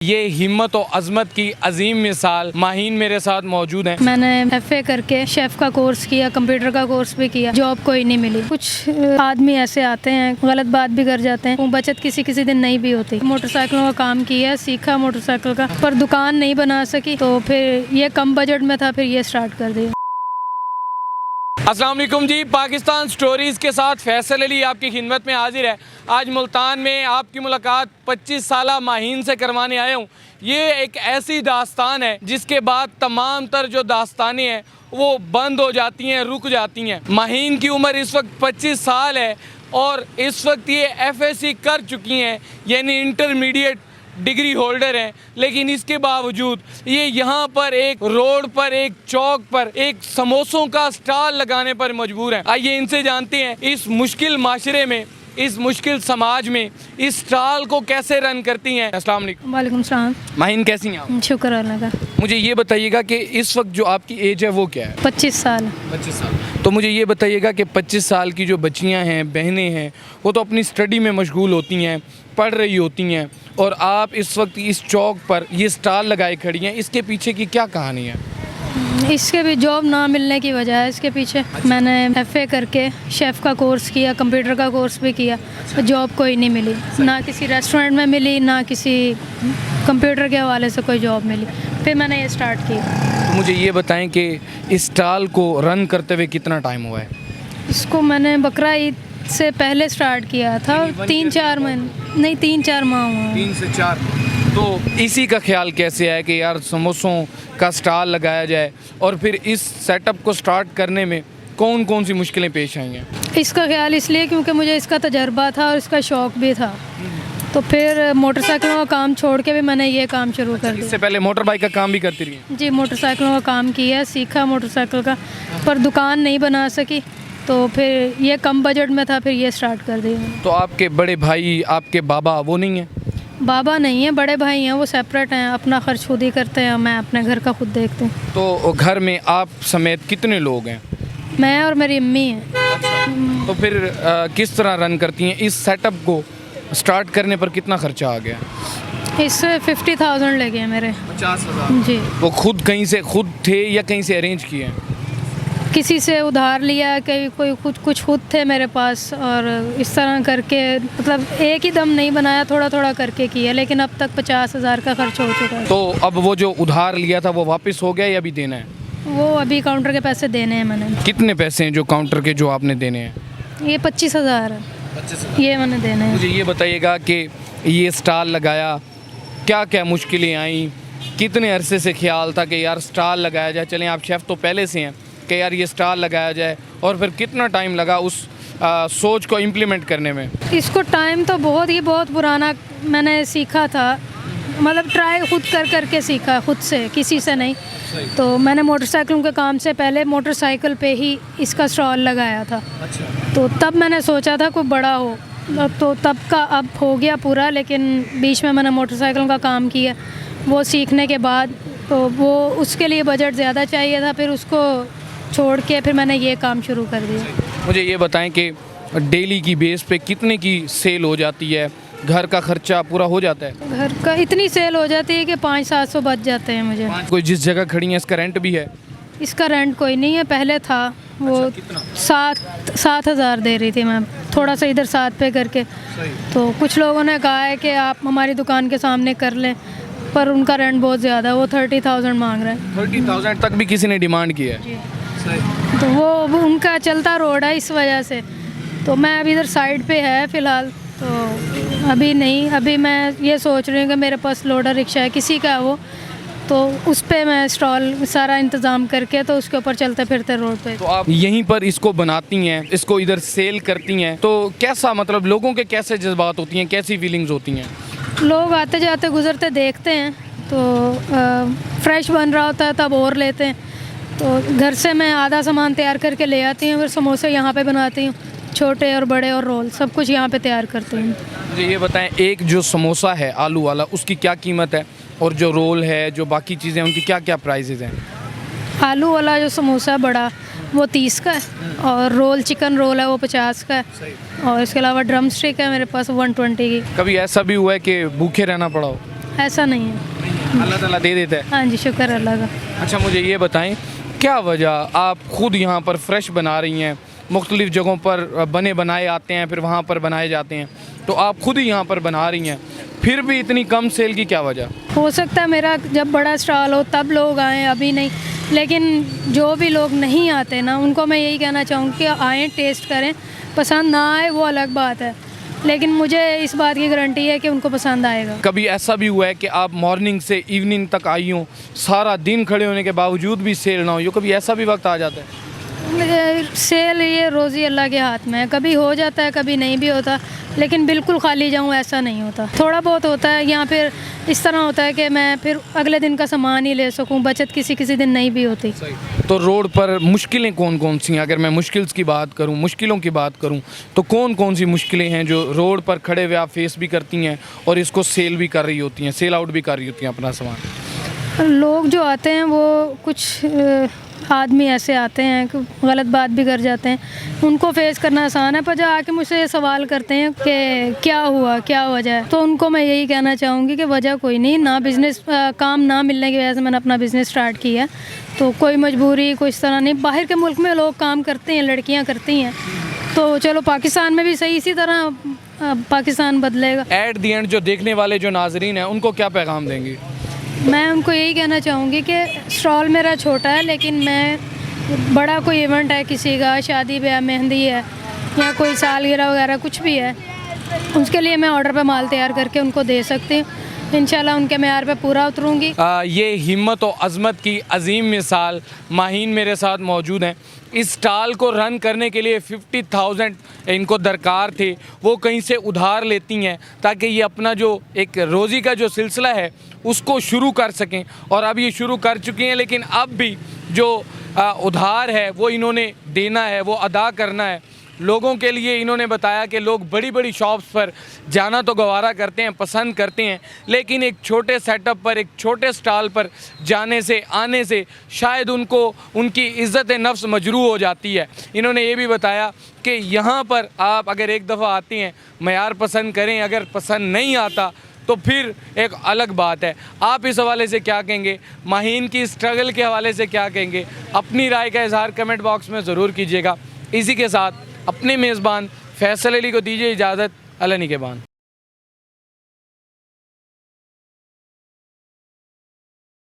ये हिम्मत और अजमत की अजीम मिसाल माहीन मेरे साथ मौजूद हैं। मैंने FA करके शेफ़ का कोर्स किया, कंप्यूटर का कोर्स भी किया, जॉब कोई नहीं मिली। कुछ आदमी ऐसे आते हैं, गलत बात भी कर जाते हैं, वो बचत किसी किसी दिन नहीं भी होती। मोटरसाइकिलों का काम किया, सीखा मोटरसाइकिल का, पर दुकान नहीं बना सकी, तो फिर ये कम बजट में था, फिर ये स्टार्ट कर दिया। अस्सलाम वालेकुम जी, पाकिस्तान स्टोरीज़ के साथ फैसल अली आपकी खिदमत में हाजिर है। आज मुल्तान में आपकी मुलाकात 25 साला माहीन से करवाने आया हूँ। ये एक ऐसी दास्तान है जिसके बाद तमाम तर जो दास्तानें हैं वो बंद हो जाती हैं, रुक जाती हैं। माहीन की उम्र इस वक्त 25 साल है और इस वक्त ये FSC कर चुकी हैं, यानी इंटरमीडिएट डिग्री होल्डर हैं, लेकिन इसके बावजूद ये यहाँ पर एक रोड पर, एक चौक पर एक समोसों का स्टॉल लगाने पर मजबूर हैं। आइए इनसे जानते हैं इस मुश्किल माशरे में, इस मुश्किल समाज में इस स्टॉल को कैसे रन करती हैं। अस्सलाम वालेकुम। वालेकुम सलाम। माहीन कैसी हैं आप? शुक्र अल्लाह का। मुझे ये बताइएगा कि इस वक्त जो आपकी एज है वो क्या है? 25 साल। 25 साल। तो मुझे ये बताइएगा कि 25 साल की जो बच्चियां हैं, बहनें हैं, वो तो अपनी स्टडी में मशगूल होती हैं, पढ़ रही होती हैं, और आप इस वक्त इस चौक पर ये स्टॉल लगाए खड़ी हैं। इसके पीछे की क्या कहानी है? इसके भी जॉब ना मिलने की वजह है इसके पीछे। मैंने FA करके शेफ़ का कोर्स किया, कंप्यूटर का कोर्स भी किया, जॉब कोई नहीं मिली। ना किसी रेस्टोरेंट में मिली, ना किसी कंप्यूटर के हवाले से कोई जॉब मिली। फिर मैंने ये स्टार्ट की। तो मुझे ये बताएं कि इस स्टॉल को रन करते हुए कितना टाइम हुआ है? इसको मैंने बकरा ईद से पहले स्टार्ट किया था, 3-4 महीने नहीं, 3-4 माह हुआ। 3 से 4। तो इसी का ख्याल कैसे है कि यार समोसों का स्टॉल लगाया जाए, और फिर इस सेटअप को स्टार्ट करने में कौन कौन सी मुश्किलें पेश आई हैं? इसका ख्याल इसलिए क्योंकि मुझे इसका तजर्बा था और इसका शौक़ भी था, तो फिर मोटरसाइकिलों का काम छोड़ के भी मैंने ये काम शुरू कर दिया। इससे पहले मोटर बाइक का काम भी करती रही हैं? जी, मोटरसाइकिलों का काम किया, सीखा मोटरसाइकिल का, पर दुकान नहीं बना सकी, तो फिर ये कम बजट में था, फिर ये स्टार्ट कर दिया। तो आपके बड़े भाई, आपके बाबा वो नहीं हैं? बाबा नहीं है, बड़े भाई हैं, वो सेपरेट हैं, अपना खर्च खुद ही करते हैं, मैं अपने घर का खुद देखती हूँ। तो घर में आप समेत कितने लोग हैं? मैं और मेरी अम्मी हैं। तो फिर किस तरह रन करती हैं? इस सेटअप को स्टार्ट करने पर कितना खर्चा आ गया? इससे 50,000 लगे हैं मेरे। 50,000 जी। वो खुद कहीं से खुद थे या कहीं से अरेंज किए हैं? किसी से उधार लिया, कहीं कोई कुछ खुद थे मेरे पास, और इस तरह करके, मतलब एक ही दम नहीं बनाया, थोड़ा थोड़ा करके किया, लेकिन अब तक 50,000 का खर्च हो चुका है। तो अब वो जो उधार लिया था वो वापस हो गया या अभी देना है? वो अभी काउंटर के पैसे देने हैं मैंने। कितने पैसे हैं जो काउंटर के जो आपने देने हैं? ये 25,000 है, ये मैंने देने हैं। मुझे ये बताइएगा कि ये स्टॉल लगाया, क्या क्या मुश्किलें आई, कितने अरसे से ख्याल था कि यार स्टॉल लगाया जाए? चलें, आप शेफ़ तो पहले से हैं कि यार ये स्टॉल लगाया जाए, और फिर कितना टाइम लगा उस सोच को इम्प्लीमेंट करने में? इसको टाइम तो बहुत पुराना मैंने सीखा था, मतलब ट्राई खुद करके सीखा, खुद से, किसी से नहीं। तो मैंने मोटरसाइकिलों के काम से पहले मोटरसाइकिल पे ही इसका स्टॉल लगाया था। अच्छा। तो तब मैंने सोचा था कोई बड़ा हो, तो तब का अब हो गया पूरा, लेकिन बीच में मैंने मोटरसाइकिलों का काम किया। वो सीखने के बाद तो वो उसके लिए बजट ज़्यादा चाहिए था, फिर उसको छोड़ के फिर मैंने ये काम शुरू कर दिया। मुझे ये बताएं कि डेली की बेस पे कितने की सेल हो जाती है? घर का खर्चा पूरा हो जाता है? घर का इतनी सेल हो जाती है कि 500-700 बच जाते हैं मुझे। कोई जिस जगह खड़ी है इसका रेंट भी है? इसका रेंट कोई नहीं है, पहले था वो। कितना? 7,000 दे रही थी मैं, थोड़ा सा इधर 7 पे करके। तो कुछ लोगों ने कहा है कि आप हमारी दुकान के सामने कर लें, पर उनका रेंट बहुत ज़्यादा है, वो 30,000 मांग रहे हैं। 30,000 तक भी किसी ने डिमांड की है? तो वो उनका चलता रोड है, इस वजह से। तो मैं अभी इधर साइड पे है फ़िलहाल, तो अभी नहीं, अभी मैं ये सोच रही हूँ कि मेरे पास लोडर रिक्शा है, किसी का है वो, तो उस पे मैं स्टॉल सारा इंतज़ाम करके, तो उसके ऊपर चलते फिरते रोड पे। तो आप यहीं पर इसको बनाती हैं, इसको इधर सेल करती हैं, तो कैसा, मतलब लोगों के कैसे जज्बात होती हैं, कैसी फीलिंग्स होती हैं? लोग आते जाते गुजरते देखते हैं, तो फ्रेश बन रहा होता है तब और लेते हैं। तो घर से मैं आधा सामान तैयार करके ले आती हूँ, फिर समोसे यहाँ पे बनाती हूँ, छोटे और बड़े और रोल सब कुछ यहाँ पे तैयार करती हूँ। मुझे ये बताएं, एक जो समोसा है आलू वाला, उसकी क्या कीमत है, और जो रोल है, जो बाकी चीज़ें, उनकी क्या क्या प्राइसेस हैं? आलू वाला जो समोसा बड़ा वो 30 का है, और रोल चिकन रोल है वो 50 का है, और इसके अलावा ड्रम स्टिक है मेरे पास 120 की। कभी ऐसा भी हुआ है कि भूखे रहना पड़ा हो? ऐसा नहीं है। अल्लाह ताला दे देता है। हाँ जी, शुक्र अल्लाह का। अच्छा, मुझे ये बताएं क्या वजह आप खुद यहाँ पर फ्रेश बना रही हैं, मुख्तलिफ़ जगहों पर बने बनाए आते हैं, फिर वहाँ पर बनाए जाते हैं, तो आप खुद ही यहाँ पर बना रही हैं, फिर भी इतनी कम सेल की क्या वजह? हो सकता है मेरा जब बड़ा स्टॉल हो तब लोग आएँ, अभी नहीं। लेकिन जो भी लोग नहीं आते ना, उनको मैं यही कहना चाहूँगी कि आएँ, टेस्ट करें, पसंद ना आए वो अलग बात है, लेकिन मुझे इस बात की गारंटी है कि उनको पसंद आएगा। कभी ऐसा भी हुआ है कि आप मॉर्निंग से इवनिंग तक आई हो, सारा दिन खड़े होने के बावजूद भी सेल ना हो, ये कभी ऐसा भी वक्त आ जाता है? सेल ये रोज़ी अल्लाह के हाथ में है, कभी हो जाता है, कभी नहीं भी होता, लेकिन बिल्कुल खाली जाऊँ ऐसा नहीं होता। थोड़ा बहुत होता है, या फिर इस तरह होता है कि मैं फिर अगले दिन का सामान ही ले सकूँ, बचत किसी किसी दिन नहीं भी होती। तो रोड पर मुश्किलें कौन कौन सी हैं? अगर मैं मुश्किलों की बात करूं तो कौन कौन सी मुश्किलें हैं जो रोड पर खड़े हुए आप फेस भी करती हैं और इसको सेल भी कर रही होती हैं, सेल आउट भी कर रही होती हैं अपना सामान? लोग जो आते हैं वो कुछ आदमी ऐसे आते हैं कि गलत बात भी कर जाते हैं, उनको फेस करना आसान है, पर जो आके मुझसे सवाल करते हैं कि क्या हुआ, क्या वजह है, तो उनको मैं यही कहना चाहूँगी कि वजह कोई नहीं, ना बिज़नेस काम ना मिलने की वजह से मैंने अपना बिज़नेस स्टार्ट किया, तो कोई मजबूरी कोई इस तरह नहीं। बाहर के मुल्क में लोग काम करते हैं, लड़कियाँ करती हैं, तो चलो पाकिस्तान में भी सही इसी तरह पाकिस्तान बदलेगा। एट दी एंड जो देखने वाले जो नाजरीन हैं उनको क्या पैगाम देंगे? मैं उनको यही कहना चाहूँगी कि स्टॉल मेरा छोटा है, लेकिन मैं बड़ा कोई इवेंट है किसी का, शादी ब्याह, मेहंदी है या कोई सालगिरह वगैरह कुछ भी है, उसके लिए मैं ऑर्डर पे माल तैयार करके उनको दे सकती हूँ। इंशाल्लाह उनके मेयार पे पूरा उतरूँगी। ये हिम्मत और अज़मत की अजीम मिसाल माहीन मेरे साथ मौजूद हैं। इस स्टॉल को रन करने के लिए 50,000 इनको दरकार थे, वो कहीं से उधार लेती हैं ताकि ये अपना जो एक रोज़ी का जो सिलसिला है उसको शुरू कर सकें, और अब ये शुरू कर चुकी हैं, लेकिन अब भी जो उधार है वो इन्होंने देना है, वो अदा करना है। लोगों के लिए इन्होंने बताया कि लोग बड़ी बड़ी शॉप्स पर जाना तो गवारा करते हैं, पसंद करते हैं, लेकिन एक छोटे सेटअप पर, एक छोटे स्टॉल पर जाने से, आने से शायद उनको उनकी इज़्ज़त नफ्स मजरू हो जाती है। इन्होंने ये भी बताया कि यहाँ पर आप अगर एक दफ़ा आती हैं, मयार पसंद करें, अगर पसंद नहीं आता तो फिर एक अलग बात है। आप इस हवाले से क्या कहेंगे? माहीन की स्ट्रगल के हवाले से क्या कहेंगे? अपनी राय का इज़हार कमेंट बॉक्स में ज़रूर कीजिएगा। इसी के साथ अपने मेज़बान फैसल अली को दीजिए इजाज़त। अल्लाह निगहबान।